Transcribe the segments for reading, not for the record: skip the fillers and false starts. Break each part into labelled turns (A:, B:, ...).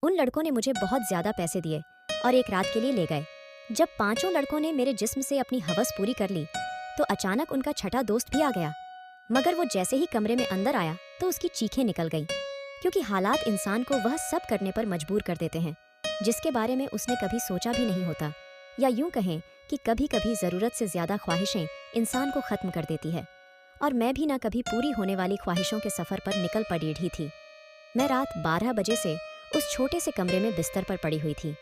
A: उन लड़कों ने मुझे बहुत ज्यादा पैसे दिए और एक रात के लिए ले गए। जब पांचों लड़कों ने मेरे जिस्म से अपनी हवस पूरी कर ली तो अचानक उनका छठा दोस्त भी आ गया। मगर वो जैसे ही कमरे में अंदर आया तो उसकी चीखें निकल गईं, क्योंकि हालात इंसान को वह सब करने पर मजबूर कर देते हैं जिसके बारे में उसने कभी सोचा भी नहीं होता, या यूं कहें कि कभी कभी जरूरत से ज्यादा ख्वाहिशें इंसान को खत्म कर देती है। और मैं भी ना कभी पूरी होने वाली ख्वाहिशों के सफर पर निकल पड़ी रही थी। मैं रात 12 बजे से उस छोटे से कमरे में बिस्तर पर पड़ी हुई थी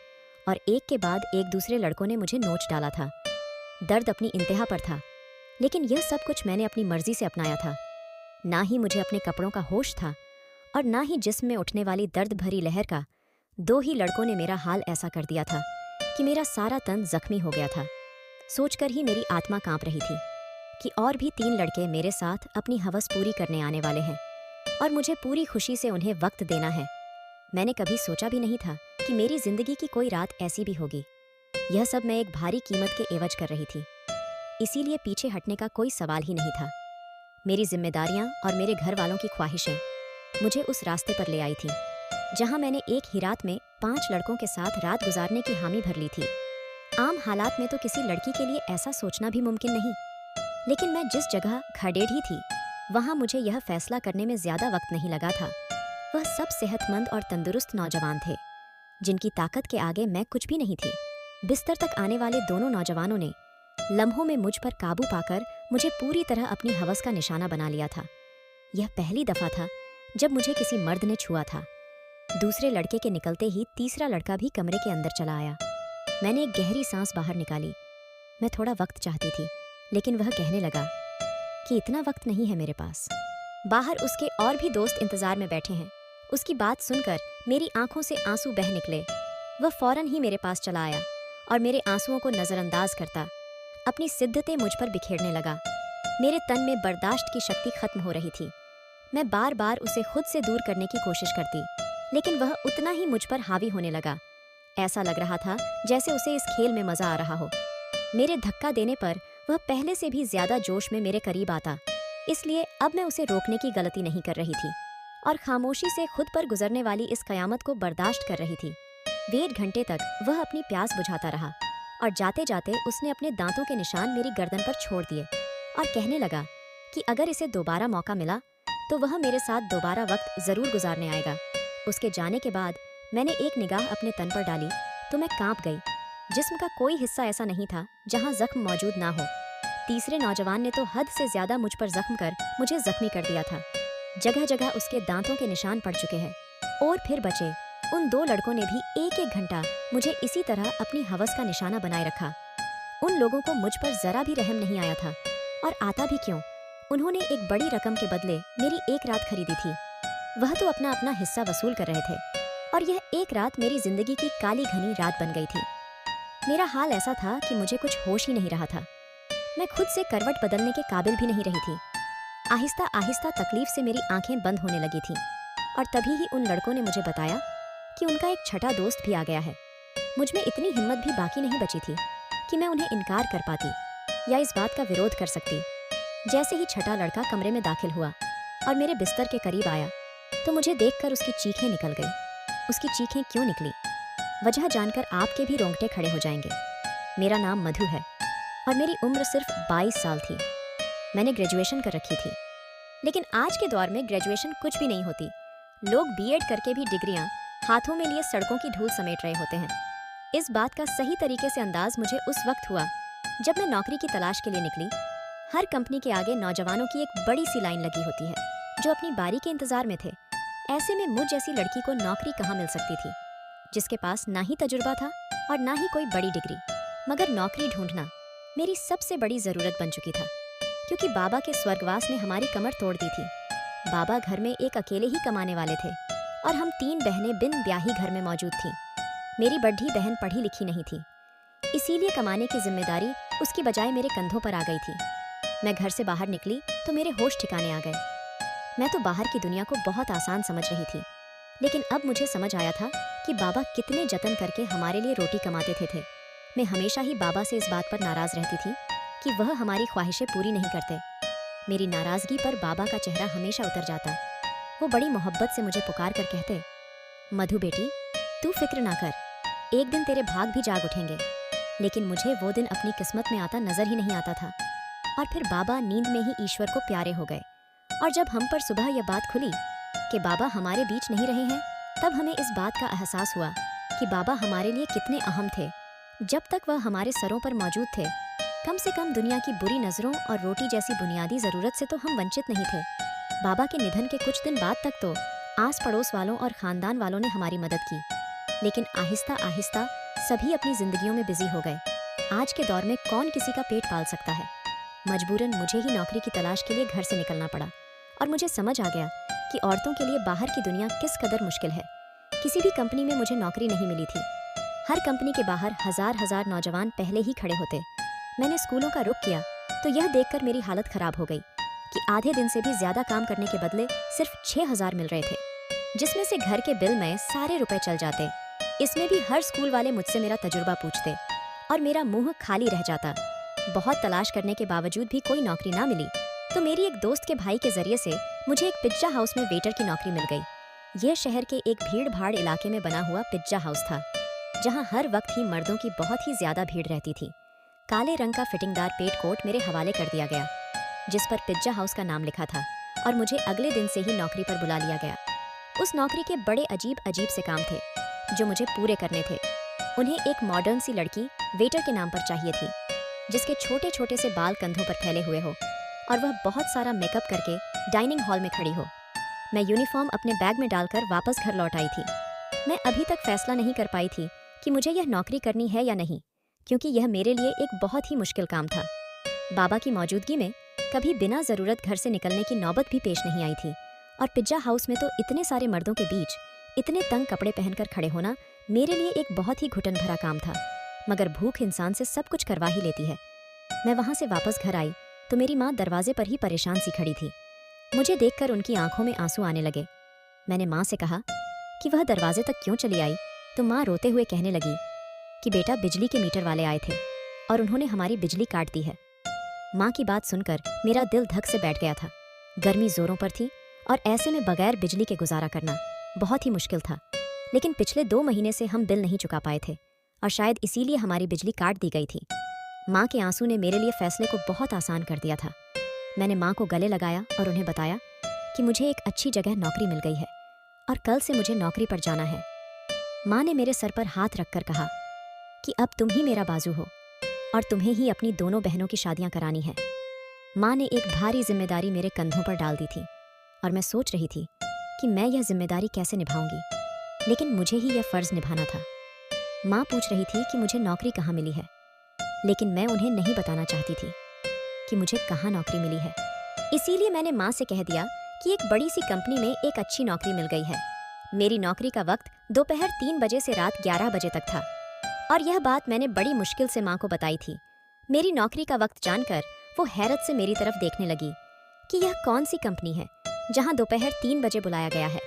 A: और एक के बाद एक दूसरे लड़कों ने मुझे नोच डाला था। दर्द अपनी इंतहा पर था, लेकिन यह सब कुछ मैंने अपनी मर्जी से अपनाया था। ना ही मुझे अपने कपड़ों का होश था और ना ही जिस्म में उठने वाली दर्द भरी लहर का। दो ही लड़कों ने मेरा हाल ऐसा कर दिया था कि मेरा सारा तन जख्मी हो गया था। सोचकर ही मेरी आत्मा कांप रही थी कि और भी 3 लड़के मेरे साथ अपनी हवस पूरी करने आने वाले हैं और मुझे पूरी खुशी से उन्हें वक्त देना है। मैंने कभी सोचा भी नहीं था कि मेरी जिंदगी की कोई रात ऐसी भी होगी। यह सब मैं एक भारी कीमत के एवज कर रही थी, इसीलिए पीछे हटने का कोई सवाल ही नहीं था। मेरी जिम्मेदारियां और मेरे घर वालों की ख्वाहिशें मुझे उस रास्ते पर ले आई थी जहां मैंने एक ही रात में 5 लड़कों के साथ रात गुजारने की हामी भर ली थी। आम हालात में तो किसी लड़की के लिए ऐसा सोचना भी मुमकिन नहीं, लेकिन मैं जिस जगह खड़ेढ़ी थी वहां मुझे यह फैसला करने में ज्यादा वक्त नहीं लगा था। वह सब सेहतमंद और तंदुरुस्त नौजवान थे जिनकी ताकत के आगे मैं कुछ भी नहीं थी। बिस्तर तक आने वाले दोनों नौजवानों ने लम्हों में मुझ पर काबू पाकर मुझे पूरी तरह अपनी हवस का निशाना बना लिया था। यह पहली दफा था जब मुझे किसी मर्द ने छुआ था। दूसरे लड़के के निकलते ही तीसरा लड़का भी कमरे के अंदर चला आया। मैंने एक गहरी सांस बाहर निकाली। मैं थोड़ा वक्त चाहती थी, लेकिन वह कहने लगा कि इतना वक्त नहीं है मेरे पास। बाहर उसके और भी दोस्त इंतजार में बैठे हैं। उसकी बात सुनकर मेरी आंखों से आंसू बह निकले। वह फौरन ही मेरे पास चला आया और मेरे आंसुओं को नजरअंदाज करता अपनी सिद्धतें मुझ पर बिखेरने लगा। मेरे तन में बर्दाश्त की शक्ति खत्म हो रही थी। मैं बार बार उसे खुद से दूर करने की कोशिश करती, लेकिन वह उतना ही मुझ पर हावी होने लगा। ऐसा लग रहा था जैसे उसे इस खेल में मजा आ रहा हो। मेरे धक्का देने पर वह पहले से भी ज्यादा जोश में मेरे करीब आता, इसलिए अब मैं उसे रोकने की गलती नहीं कर रही थी और खामोशी से खुद पर गुजरने वाली इस कयामत को बर्दाश्त कर रही थी। 1.5 घंटे तक वह अपनी प्यास बुझाता रहा और जाते जाते उसने अपने दांतों के निशान मेरी गर्दन पर छोड़ दिए और कहने लगा कि अगर इसे दोबारा मौका मिला तो वह मेरे साथ दोबारा वक्त जरूर गुजारने आएगा। उसके जाने के बाद मैंने एक निगाह अपने तन पर डाली तो मैं कांप गई। जिस्म का कोई हिस्सा ऐसा नहीं था जहां जख्म मौजूद ना हो। तीसरे नौजवान ने तो हद से ज्यादा मुझ पर जख्म कर मुझे जख्मी कर दिया था। जगह जगह उसके दांतों के निशान पड़ चुके हैं। और फिर बचे उन 2 लड़कों ने भी 1-1 घंटा मुझे इसी तरह अपनी हवस का निशाना बनाए रखा। उन लोगों को मुझ पर जरा भी रहम नहीं आया था, और आता भी क्यों। उन्होंने एक बड़ी रकम के बदले मेरी एक रात खरीदी थी। वह तो अपना अपना हिस्सा वसूल कर रहे थे और यह एक रात मेरी जिंदगी की काली घनी रात बन गई थी। मेरा हाल ऐसा था कि मुझे कुछ होश ही नहीं रहा था। मैं खुद से करवट बदलने के काबिल भी नहीं रही थी। आहिस्ता आहिस्ता तकलीफ से मेरी आंखें बंद होने लगी थीं और तभी ही उन लड़कों ने मुझे बताया कि उनका एक छठा दोस्त भी आ गया है। मुझ में इतनी हिम्मत भी बाकी नहीं बची थी कि मैं उन्हें इनकार कर पाती या इस बात का विरोध कर सकती। जैसे ही छठा लड़का कमरे में दाखिल हुआ और मेरे बिस्तर के करीब आया तो मुझे देखकर उसकी चीखें निकल गई। उसकी चीखें क्यों निकली, वजह जानकर आपके भी रोंगटे खड़े हो जाएंगे। मेरा नाम मधु है और मेरी उम्र सिर्फ 22 साल थी। मैंने ग्रेजुएशन कर रखी थी, लेकिन आज के दौर में ग्रेजुएशन कुछ भी नहीं होती। लोग बीएड करके भी डिग्रियां हाथों में लिए सड़कों की धूल समेट रहे होते हैं। इस बात का सही तरीके से अंदाज मुझे उस वक्त हुआ जब मैं नौकरी की तलाश के लिए निकली। हर कंपनी के आगे नौजवानों की एक बड़ी सी लाइन लगी होती है जो अपनी बारी के इंतजार में थे। ऐसे में मुझ जैसी लड़की को नौकरी कहाँ मिल सकती थी, जिसके पास ना ही तजुर्बा था और ना ही कोई बड़ी डिग्री। मगर नौकरी ढूंढना मेरी सबसे बड़ी जरूरत बन चुकी था, क्योंकि बाबा के स्वर्गवास ने हमारी कमर तोड़ दी थी। बाबा घर में एक अकेले ही कमाने वाले थे और हम 3 बहनें बिन ब्याही घर में मौजूद थीं। मेरी बड़ी बहन पढ़ी लिखी नहीं थी, इसीलिए कमाने की जिम्मेदारी उसकी बजाय मेरे कंधों पर आ गई थी। मैं घर से बाहर निकली तो मेरे होश ठिकाने आ गए। मैं तो बाहर की दुनिया को बहुत आसान समझ रही थी, लेकिन अब मुझे समझ आया था कि बाबा कितने जतन करके हमारे लिए रोटी कमाते थे। मैं हमेशा ही बाबा से इस बात पर नाराज रहती थी कि वह हमारी ख्वाहिशें पूरी नहीं करते। मेरी नाराजगी पर बाबा का चेहरा हमेशा उतर जाता। वो बड़ी मोहब्बत से मुझे पुकार कर कहते, मधु बेटी, तू फिक्र ना कर, एक दिन तेरे भाग भी जाग उठेंगे। लेकिन मुझे वो दिन अपनी किस्मत में आता नजर ही नहीं आता था। और फिर बाबा नींद में ही ईश्वर को प्यारे हो गए। और जब हम पर सुबह यह बात खुली कि बाबा हमारे बीच नहीं रहे हैं, तब हमें इस बात का एहसास हुआ कि बाबा हमारे लिए कितने अहम थे। जब तक वह हमारे सरों पर मौजूद थे, कम से कम दुनिया की बुरी नज़रों और रोटी जैसी बुनियादी ज़रूरत से तो हम वंचित नहीं थे। बाबा के निधन के कुछ दिन बाद तक तो आस पड़ोस वालों और ख़ानदान वालों ने हमारी मदद की, लेकिन आहिस्ता आहिस्ता सभी अपनी ज़िंदगियों में बिजी हो गए। आज के दौर में कौन किसी का पेट पाल सकता है। मजबूरन मुझे ही नौकरी की तलाश के लिए घर से निकलना पड़ा और मुझे समझ आ गया कि औरतों के लिए बाहर की दुनिया किस कदर मुश्किल है। किसी भी कंपनी में मुझे नौकरी नहीं मिली थी। हर कंपनी के बाहर हजार नौजवान पहले ही खड़े होते। मैंने स्कूलों का रुख किया तो यह देखकर मेरी हालत खराब हो गई कि आधे दिन से भी ज्यादा काम करने के बदले सिर्फ 6,000 मिल रहे थे, जिसमें से घर के बिल में सारे रुपए चल जाते। इसमें भी हर स्कूल वाले मुझसे मेरा तजुर्बा पूछते और मेरा मुंह खाली रह जाता। बहुत तलाश करने के बावजूद भी कोई नौकरी ना मिली तो मेरी एक दोस्त के भाई के जरिए से मुझे एक पिज्जा हाउस में वेटर की नौकरी मिल गई। यह शहर के एक भीड़ भाड़ इलाके में बना हुआ पिज्जा हाउस था, जहां हर वक्त ही मर्दों की बहुत ही ज्यादा भीड़ रहती थी। काले रंग का फिटिंगदार पेट कोट मेरे हवाले कर दिया गया, जिस पर पिज्जा हाउस का नाम लिखा था, और मुझे अगले दिन से ही नौकरी पर बुला लिया गया। उस नौकरी के बड़े अजीब से काम थे जो मुझे पूरे करने थे। उन्हें एक मॉडर्न सी लड़की वेटर के नाम पर चाहिए थी, जिसके छोटे छोटे से बाल कंधों पर फैले हुए हो और वह बहुत सारा मेकअप करके डाइनिंग हॉल में खड़ी हो। मैं यूनिफॉर्म अपने बैग में डालकर वापस घर लौट आई थी। मैं अभी तक फैसला नहीं कर पाई थी कि मुझे यह नौकरी करनी है या नहीं, क्योंकि यह मेरे लिए एक बहुत ही मुश्किल काम था। बाबा की मौजूदगी में कभी बिना ज़रूरत घर से निकलने की नौबत भी पेश नहीं आई थी, और पिज्जा हाउस में तो इतने सारे मर्दों के बीच इतने तंग कपड़े पहनकर खड़े होना मेरे लिए एक बहुत ही घुटन भरा काम था। मगर भूख इंसान से सब कुछ करवा ही लेती है। मैं वहाँ से वापस घर आई तो मेरी माँ दरवाजे पर ही परेशान सी खड़ी थी। मुझे देखकर उनकी आंखों में आंसू आने लगे। मैंने माँ से कहा कि वह दरवाजे तक क्यों चली आई, तो माँ रोते हुए कहने लगी कि बेटा, बिजली के मीटर वाले आए थे और उन्होंने हमारी बिजली काट दी है। माँ की बात सुनकर मेरा दिल धक से बैठ गया था। गर्मी जोरों पर थी और ऐसे में बगैर बिजली के गुजारा करना बहुत ही मुश्किल था। लेकिन पिछले 2 महीने से हम बिल नहीं चुका पाए थे और शायद इसीलिए हमारी बिजली काट दी गई थी। माँ के आंसू ने मेरे लिए फैसले को बहुत आसान कर दिया था। मैंने माँ को गले लगाया और उन्हें बताया कि मुझे एक अच्छी जगह नौकरी मिल गई है और कल से मुझे नौकरी पर जाना है। माँ ने मेरे सर पर हाथ रखकर कहा कि अब तुम ही मेरा बाजू हो और तुम्हें ही अपनी दोनों बहनों की शादियां करानी है। माँ ने एक भारी जिम्मेदारी मेरे कंधों पर डाल दी थी और मैं सोच रही थी कि मैं यह जिम्मेदारी कैसे निभाऊंगी, लेकिन मुझे ही यह फर्ज निभाना था। माँ पूछ रही थी कि मुझे नौकरी कहाँ मिली है, लेकिन मैं उन्हें नहीं बताना चाहती थी कि मुझे कहाँ नौकरी मिली है। इसीलिए मैंने माँ से कह दिया कि एक बड़ी सी कंपनी में एक अच्छी नौकरी मिल गई है। मेरी नौकरी का वक्त दोपहर 3 बजे से रात 11 बजे तक था और यह बात मैंने बड़ी मुश्किल से माँ को बताई थी। मेरी नौकरी का वक्त जानकर वो हैरत से मेरी तरफ देखने लगी कि यह कौन सी कंपनी है जहाँ दोपहर 3 बजे बुलाया गया है।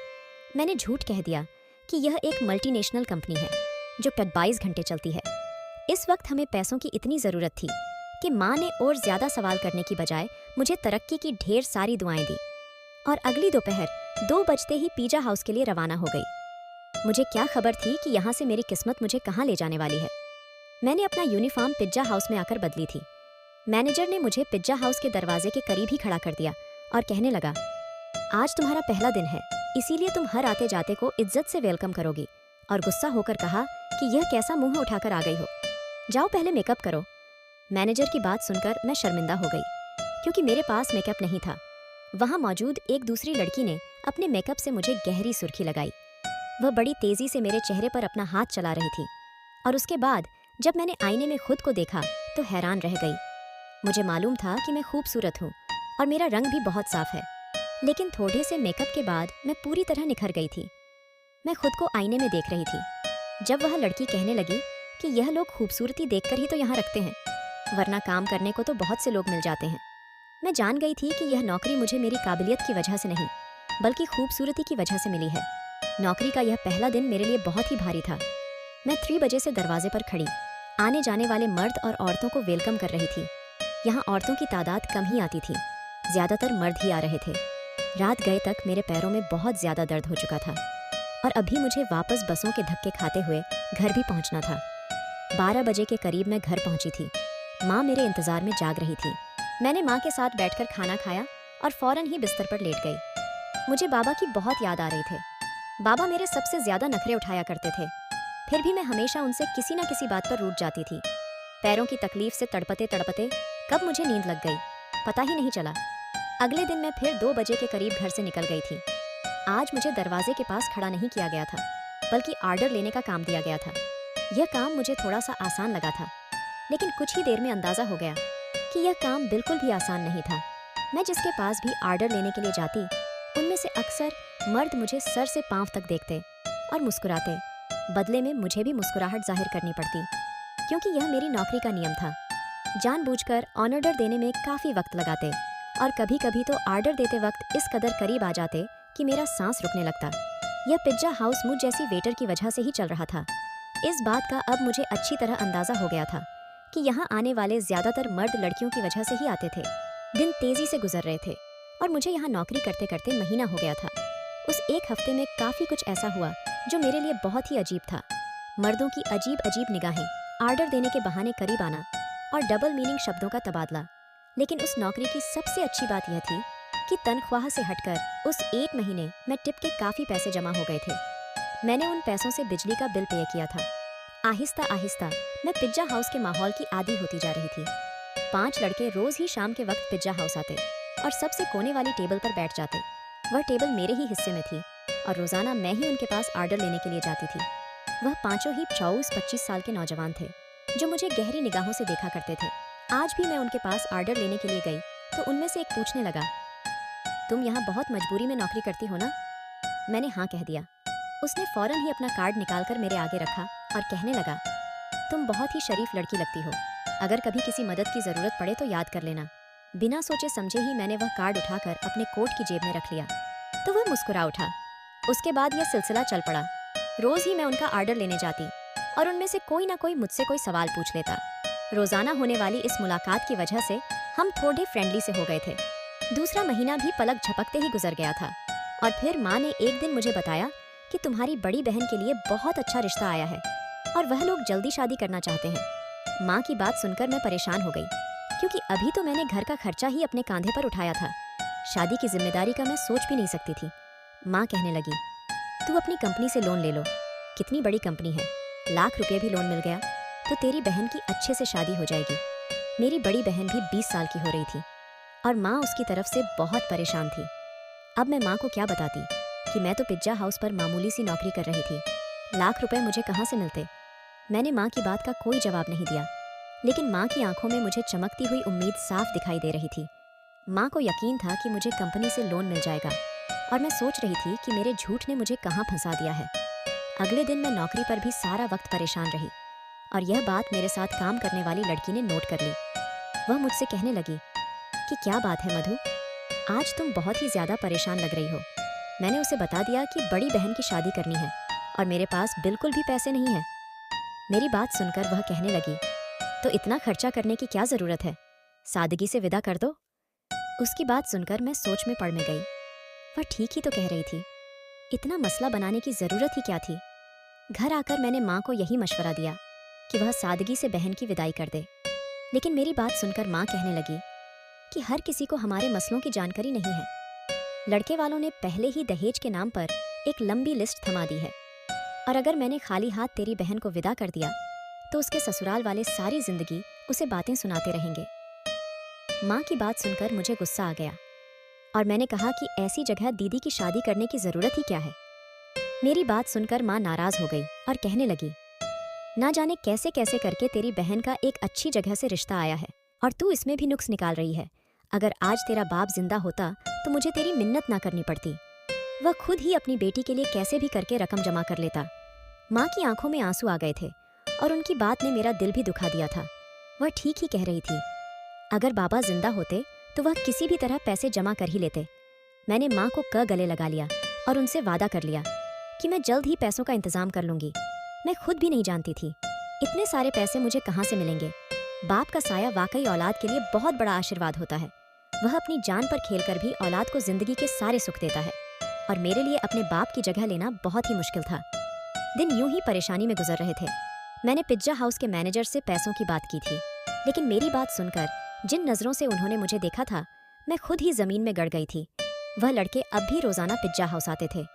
A: मैंने झूठ कह दिया कि यह एक मल्टीनेशनल कंपनी है जो 22 घंटे चलती है। इस वक्त हमें पैसों की इतनी ज़रूरत थी कि माँ ने और ज़्यादा सवाल करने की बजाय मुझे तरक्की की ढेर सारी दुआएं दी और अगली दोपहर 2 बजते ही पिज्जा हाउस के लिए रवाना हो गई। मुझे क्या खबर थी कि यहाँ से मेरी किस्मत मुझे कहाँ ले जाने वाली है। मैंने अपना यूनिफॉर्म पिज्जा हाउस में आकर बदली थी। मैनेजर ने मुझे पिज्जा हाउस के दरवाजे के करीब ही खड़ा कर दिया और कहने लगा, आज तुम्हारा पहला दिन है, इसीलिए तुम हर आते जाते को इज्जत से वेलकम करोगी। और गुस्सा होकर कहा कि यह कैसा मुंह उठाकर आ गई हो, जाओ पहले मेकअप करो। मैनेजर की बात सुनकर मैं शर्मिंदा हो गई, क्योंकि मेरे पास मेकअप नहीं था। वहाँ मौजूद एक दूसरी लड़की ने अपने मेकअप से मुझे गहरी सुर्खी लगाई। वह बड़ी तेजी से मेरे चेहरे पर अपना हाथ चला रही थी और उसके बाद जब मैंने आईने में खुद को देखा तो हैरान रह गई। मुझे मालूम था कि मैं खूबसूरत हूँ और मेरा रंग भी बहुत साफ है, लेकिन थोड़े से मेकअप के बाद मैं पूरी तरह निखर गई थी। मैं खुद को आईने में देख रही थी जब वह लड़की कहने लगी कि यह लोग खूबसूरती देखकर ही तो यहाँ रखते हैं, वरना काम करने को तो बहुत से लोग मिल जाते हैं। मैं जान गई थी कि यह नौकरी मुझे मेरी काबिलियत की वजह से नहीं, बल्कि खूबसूरती की वजह से मिली है। नौकरी का यह पहला दिन मेरे लिए बहुत ही भारी था। मैं 3 बजे से दरवाजे पर खड़ी आने जाने वाले मर्द और औरतों को वेलकम कर रही थी। यहाँ औरतों की तादाद कम ही आती थी, ज़्यादातर मर्द ही आ रहे थे। रात गए तक मेरे पैरों में बहुत ज़्यादा दर्द हो चुका था। और अभी मुझे वापस बसों के धक्के खाते हुए घर भी पहुंचना था। 12 बजे के करीब मैं घर पहुंची थी। माँ मेरे इंतजार में जाग रही थी। मैंने माँ के साथ बैठकर खाना खाया और फौरन ही बिस्तर पर लेट गई। मुझे बाबा की बहुत याद आ रही थी। बाबा मेरे सबसे ज्यादा नखरे उठाया करते थे, फिर भी मैं हमेशा उनसे किसी न किसी बात पर रूठ जाती थी। पैरों की तकलीफ से तड़पते तड़पते कब मुझे नींद लग गई पता ही नहीं चला। अगले दिन मैं फिर 2 बजे के करीब घर से निकल गई थी। आज मुझे दरवाजे के पास खड़ा नहीं किया गया था, बल्कि ऑर्डर लेने का काम दिया गया था। यह काम मुझे थोड़ा सा आसान लगा था, लेकिन कुछ ही देर में अंदाजा हो गया कि यह काम बिल्कुल भी आसान नहीं था। मैं जिसके पास भी ऑर्डर लेने के लिए जाती, उनमें से अक्सर मर्द मुझे सर से पांव तक देखते और मुस्कुराते। बदले में मुझे भी मुस्कुराहट जाहिर करनी पड़ती, क्योंकि यह मेरी नौकरी का नियम था। जानबूझकर ऑर्डर देने में काफ़ी वक्त लगाते और कभी कभी तो ऑर्डर देते वक्त इस कदर करीब आ जाते कि मेरा सांस रुकने लगता। यह पिज्जा हाउस मुझ जैसी वेटर की वजह से ही चल रहा था। इस बात का अब मुझे अच्छी तरह अंदाजा हो गया था कि यहाँ आने वाले ज्यादातर मर्द लड़कियों की वजह से ही आते थे। दिन तेजी से गुजर रहे थे और मुझे यहाँ नौकरी करते करते महीना हो गया था। उस एक हफ्ते में काफ़ी कुछ ऐसा हुआ जो मेरे लिए बहुत ही अजीब था। मर्दों की अजीब अजीब निगाहें, ऑर्डर देने के बहाने करीब आना और डबल मीनिंग शब्दों का तबादला। लेकिन उस नौकरी की सबसे अच्छी बात यह थी कि तनख्वाह से हटकर उस एक महीने में टिप के काफ़ी पैसे जमा हो गए थे। मैंने उन पैसों से बिजली का बिल पे किया था। आहिस्ता आहिस्ता मैं पिज्जा हाउस के माहौल की आदी होती जा रही थी। 5 लड़के रोज ही शाम के वक्त पिज्जा हाउस आते और सबसे कोने वाली टेबल पर बैठ जाते। वह टेबल मेरे ही हिस्से में थी और रोजाना मैं ही उनके पास ऑर्डर लेने के लिए जाती थी। वह पांचों ही 24-25 साल के नौजवान थे जो मुझे गहरी निगाहों से देखा करते थे। आज भी मैं उनके पास ऑर्डर लेने के लिए गई तो उनमें से एक पूछने लगा, तुम यहाँ बहुत मजबूरी में नौकरी करती हो ना? मैंने हाँ कह दिया। उसने फौरन ही अपना कार्ड निकालकर मेरे आगे रखा और कहने लगा, तुम बहुत ही शरीफ लड़की लगती हो। अगर कभी किसी मदद की जरूरत पड़े तो याद कर लेना। बिना सोचे समझे ही मैंने वह कार्ड उठाकर अपने कोट की जेब में रख लिया तो वह मुस्कुरा उठा। उसके बाद यह सिलसिला चल पड़ा। रोज ही मैं उनका ऑर्डर लेने जाती और उनमें से कोई ना कोई मुझसे कोई सवाल पूछ लेता। रोजाना होने वाली इस मुलाकात की वजह से हम थोड़े फ्रेंडली से हो गए थे। दूसरा महीना भी पलक झपकते ही गुजर गया था और फिर माँ ने एक दिन मुझे बताया कि तुम्हारी बड़ी बहन के लिए बहुत अच्छा रिश्ता आया है और वह लोग जल्दी शादी करना चाहते हैं। माँ की बात सुनकर मैं परेशान हो गई, क्योंकि अभी तो मैंने घर का खर्चा ही अपने कांधे पर उठाया था। शादी की जिम्मेदारी का मैं सोच भी नहीं सकती थी। माँ कहने लगी, तू अपनी कंपनी से लोन ले लो। कितनी बड़ी कंपनी है, लाख रुपए भी लोन मिल गया तो तेरी बहन की अच्छे से शादी हो जाएगी। मेरी बड़ी बहन भी 20 साल की हो रही थी और माँ उसकी तरफ से बहुत परेशान थी। अब मैं माँ को क्या बताती कि मैं तो पिज्जा हाउस पर मामूली सी नौकरी कर रही थी, लाख रुपए मुझे कहाँ से मिलते। मैंने माँ की बात का कोई जवाब नहीं दिया, लेकिन माँ की आंखों में मुझे चमकती हुई उम्मीद साफ दिखाई दे रही थी। माँ को यकीन था कि मुझे कंपनी से लोन मिल जाएगा और मैं सोच रही थी कि मेरे झूठ ने मुझे कहाँ फंसा दिया है। अगले दिन मैं नौकरी पर भी सारा वक्त परेशान रही और यह बात मेरे साथ काम करने वाली लड़की ने नोट कर ली। वह मुझसे कहने लगी कि क्या बात है मधु, आज तुम बहुत ही ज्यादा परेशान लग रही हो। मैंने उसे बता दिया कि बड़ी बहन की शादी करनी है और मेरे पास बिल्कुल भी पैसे नहीं है। मेरी बात सुनकर वह कहने लगी, तो इतना खर्चा करने की क्या जरूरत है, सादगी से विदा कर दो। उसकी बात सुनकर मैं सोच में पड़ में गई। वह ठीक ही तो कह रही थी, इतना मसला बनाने की जरूरत ही क्या थी। घर आकर मैंने माँ को यही मशवरा दिया कि वह सादगी से बहन की विदाई कर दे, लेकिन मेरी बात सुनकर माँ कहने लगी कि हर किसी को हमारे मसलों की जानकारी नहीं है। लड़के वालों ने पहले ही दहेज के नाम पर एक लंबी लिस्ट थमा दी है और अगर मैंने खाली हाथ तेरी बहन को विदा कर दिया तो उसके ससुराल वाले सारी जिंदगी उसे बातें सुनाते रहेंगे। माँ की बात सुनकर मुझे गुस्सा आ गया और मैंने कहा कि ऐसी जगह दीदी की शादी करने की जरूरत ही क्या है। मेरी बात सुनकर माँ नाराज हो गई और कहने लगी, ना जाने कैसे कैसे करके तेरी बहन का एक अच्छी जगह से रिश्ता आया है और तू इसमें भी नुक्स निकाल रही है। अगर आज तेरा बाप जिंदा होता तो मुझे तेरी मिन्नत ना करनी पड़ती। वह खुद ही अपनी बेटी के लिए कैसे भी करके रकम जमा कर लेता। माँ की आंखों में आंसू आ गए थे और उनकी बात ने मेरा दिल भी दुखा दिया था। वह ठीक ही कह रही थी। अगर बाबा जिंदा होते तो वह किसी भी तरह पैसे जमा कर ही लेते। मैंने माँ को गले लगा लिया और उनसे वादा कर लिया कि मैं जल्द ही पैसों का इंतजाम कर लूंगी। मैं खुद भी नहीं जानती थी इतने सारे पैसे मुझे कहाँ से मिलेंगे। बाप का साया वाकई औलाद के लिए बहुत बड़ा आशीर्वाद होता है। वह अपनी जान पर खेलकर भी औलाद को जिंदगी के सारे सुख देता है और मेरे लिए अपने बाप की जगह लेना बहुत ही मुश्किल था। दिन यूं ही परेशानी में गुजर रहे थे। मैंने पिज्जा हाउस के मैनेजर से पैसों की बात की थी, लेकिन मेरी बात सुनकर जिन नज़रों से उन्होंने मुझे देखा था, मैं खुद ही ज़मीन में गड़ गई थी। वह लड़के अब भी रोज़ाना पिज्जा हाउस आते थे।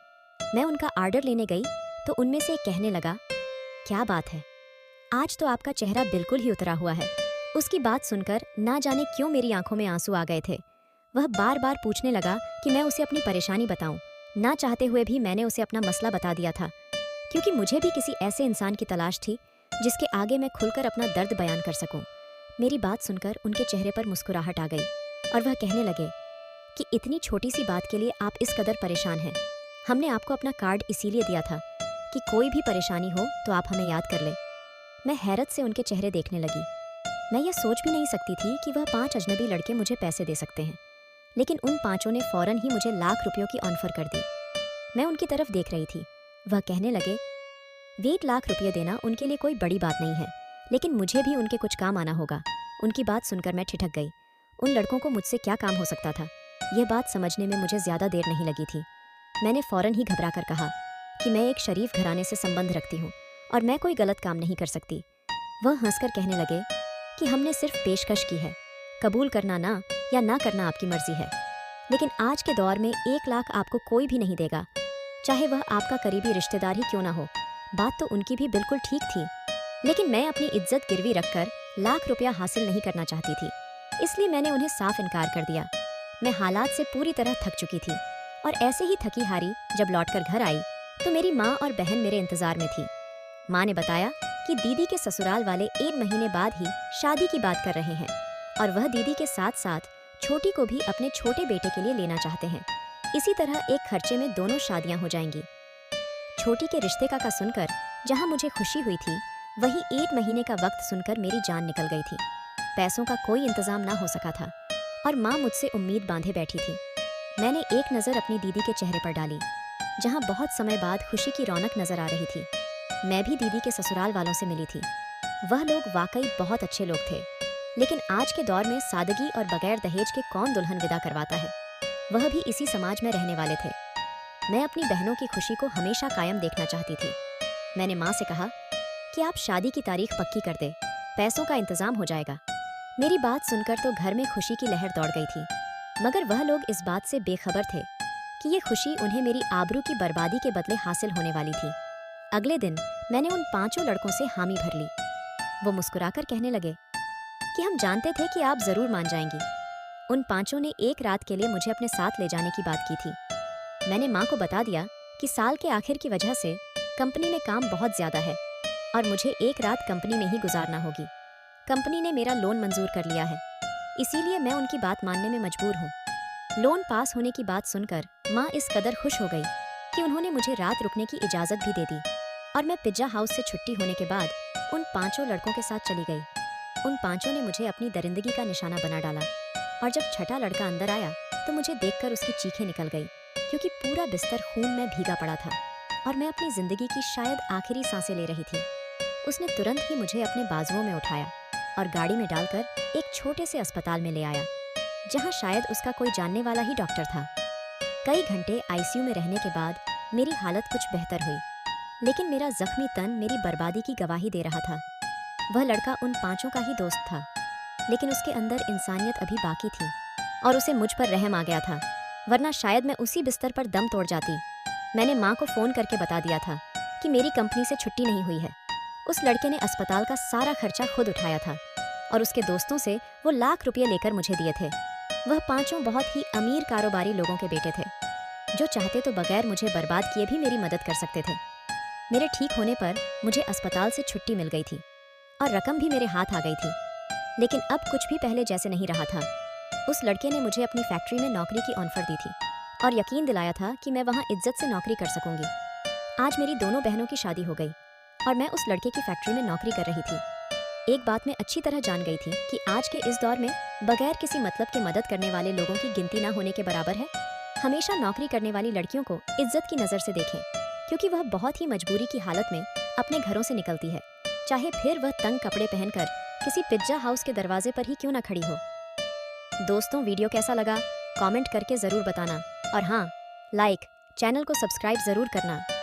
A: मैं उनका ऑर्डर लेने गई तो उनमें से एक कहने लगा, क्या बात है, आज तो आपका चेहरा बिल्कुल ही उतरा हुआ है। उसकी बात सुनकर ना जाने क्यों मेरी आंखों में आंसू आ गए थे। वह बार बार पूछने लगा कि मैं उसे अपनी परेशानी बताऊं। ना चाहते हुए भी मैंने उसे अपना मसला बता दिया था, क्योंकि मुझे भी किसी ऐसे इंसान की तलाश थी जिसके आगे मैं खुलकर अपना दर्द बयान कर सकूं। मेरी बात सुनकर उनके चेहरे पर मुस्कुराहट आ गई और वह कहने लगे कि इतनी छोटी सी बात के लिए आप इस कदर परेशान हैं। हमने आपको अपना कार्ड इसीलिए दिया था कि कोई भी परेशानी हो तो आप हमें याद कर ले। मैं हैरत से उनके चेहरे देखने लगी। मैं यह सोच भी नहीं सकती थी कि वह 5 अजनबी लड़के मुझे पैसे दे सकते हैं, लेकिन उन पांचों ने फौरन ही मुझे लाख रुपयों की ऑफर कर दी। मैं उनकी तरफ देख रही थी। वह कहने लगे, 1 लाख रुपये देना उनके लिए कोई बड़ी बात नहीं है, लेकिन मुझे भी उनके कुछ काम आना होगा। उनकी बात सुनकर मैं ठिठक गई। उन लड़कों को मुझसे क्या काम हो सकता था, यह बात समझने में मुझे ज़्यादा देर नहीं लगी थी। मैंने फौरन ही घबरा कर कहा कि मैं एक शरीफ घराने से संबंध रखती हूँ और मैं कोई गलत काम नहीं कर सकती। वह हंसकर कहने लगे कि हमने सिर्फ पेशकश की है, कबूल करना ना या ना करना आपकी मर्जी है, लेकिन आज के दौर में 1 लाख आपको कोई भी नहीं देगा, चाहे वह आपका करीबी रिश्तेदार ही क्यों ना हो। बात तो उनकी भी बिल्कुल ठीक थी, लेकिन मैं अपनी इज्जत गिरवी रखकर लाख रुपया हासिल नहीं करना चाहती थी, इसलिए मैंने उन्हें साफ इनकार कर दिया। मैं हालात से पूरी तरह थक चुकी थी और ऐसे ही थकी हारी जब लौटकर घर आई तो मेरी माँ और बहन मेरे इंतजार में थी। माँ ने बताया कि दीदी के ससुराल वाले 1 महीने बाद ही शादी की बात कर रहे हैं और वह दीदी के साथ साथ छोटी को भी अपने छोटे बेटे के लिए लेना चाहते हैं। इसी तरह एक खर्चे में दोनों शादियां हो जाएंगी। छोटी के रिश्ते का सुनकर जहां मुझे खुशी हुई थी, वहीं 1 महीने का वक्त सुनकर मेरी जान निकल गई थी। पैसों का कोई इंतजाम ना हो सका था और माँ मुझसे उम्मीद बांधे बैठी थी। मैंने एक नज़र अपनी दीदी के चेहरे पर डाली, जहाँ बहुत समय बाद खुशी की रौनक नजर आ रही थी। मैं भी दीदी के ससुराल वालों से मिली थी। वह लोग वाकई बहुत अच्छे लोग थे, लेकिन आज के दौर में सादगी और बगैर दहेज के कौन दुल्हन विदा करवाता है, वह भी इसी समाज में रहने वाले थे। मैं अपनी बहनों की खुशी को हमेशा कायम देखना चाहती थी। मैंने माँ से कहा कि आप शादी की तारीख पक्की कर दे, पैसों का इंतजाम हो जाएगा। मेरी बात सुनकर तो घर में खुशी की लहर दौड़ गई थी, मगर वह लोग इस बात से बेखबर थे कि ये खुशी उन्हें मेरी आबरू की बर्बादी के बदले हासिल होने वाली थी। अगले दिन मैंने उन 5 लड़कों से हामी भर ली। वो मुस्कुराकर कहने लगे कि हम जानते थे कि आप जरूर मान जाएंगी। उन 5 ने एक रात के लिए मुझे अपने साथ ले जाने की बात की थी। मैंने माँ को बता दिया कि साल के आखिर की वजह से कंपनी में काम बहुत ज्यादा है और मुझे एक रात कंपनी में ही गुजारना होगी। कंपनी ने मेरा लोन मंजूर कर लिया है, इसीलिए मैं उनकी बात मानने में मजबूर हूँ। लोन पास होने की बात सुनकर माँ इस कदर खुश हो गई कि उन्होंने मुझे रात रुकने की इजाज़त भी दे दी और मैं पिज्जा हाउस से छुट्टी होने के बाद उन 5 लड़कों के साथ चली गई। उन 5 ने मुझे अपनी दरिंदगी का निशाना बना डाला और जब छठा लड़का अंदर आया तो मुझे देखकर उसकी चीखें निकल गई, क्योंकि पूरा बिस्तर खून में भीगा पड़ा था और मैं अपनी जिंदगी की शायद आखिरी सांसें ले रही थी। उसने तुरंत ही मुझे अपने बाजुओं में उठाया और गाड़ी में डालकर एक छोटे से अस्पताल में ले आया, जहां शायद उसका कोई जानने वाला ही डॉक्टर था। कई घंटे आईसीयू में रहने के बाद मेरी हालत कुछ बेहतर हुई, लेकिन मेरा जख्मी तन मेरी बर्बादी की गवाही दे रहा था। वह लड़का उन 5 का ही दोस्त था, लेकिन उसके अंदर इंसानियत अभी बाकी थी और उसे मुझ पर रहम आ गया था, वरना शायद मैं उसी बिस्तर पर दम तोड़ जाती। मैंने माँ को फ़ोन करके बता दिया था कि मेरी कंपनी से छुट्टी नहीं हुई है। उस लड़के ने अस्पताल का सारा खर्चा खुद उठाया था और उसके दोस्तों से वो लाख रुपये लेकर मुझे दिए थे। वह 5 बहुत ही अमीर कारोबारी लोगों के बेटे थे, जो चाहते तो बगैर मुझे बर्बाद किए भी मेरी मदद कर सकते थे। मेरे ठीक होने पर मुझे अस्पताल से छुट्टी मिल गई थी और रकम भी मेरे हाथ आ गई थी, लेकिन अब कुछ भी पहले जैसे नहीं रहा था। उस लड़के ने मुझे अपनी फैक्ट्री में नौकरी की ऑफर दी थी और यकीन दिलाया था कि मैं वहाँ इज्जत से नौकरी कर सकूंगी। आज मेरी दोनों बहनों की शादी हो गई और मैं उस लड़के की फैक्ट्री में नौकरी कर रही थी। एक बात मैं अच्छी तरह जान गई थी कि आज के इस दौर में बगैर किसी मतलब के मदद करने वाले लोगों की गिनती ना होने के बराबर है। हमेशा नौकरी करने वाली लड़कियों को इज्जत की नज़र से देखें, क्योंकि वह बहुत ही मजबूरी की हालत में अपने घरों से निकलती है, चाहे फिर वह तंग कपड़े पहनकर किसी पिज्जा हाउस के दरवाजे पर ही क्यों ना खड़ी हो। दोस्तों, वीडियो कैसा लगा कमेंट करके ज़रूर बताना और हाँ, लाइक, चैनल को सब्सक्राइब ज़रूर करना।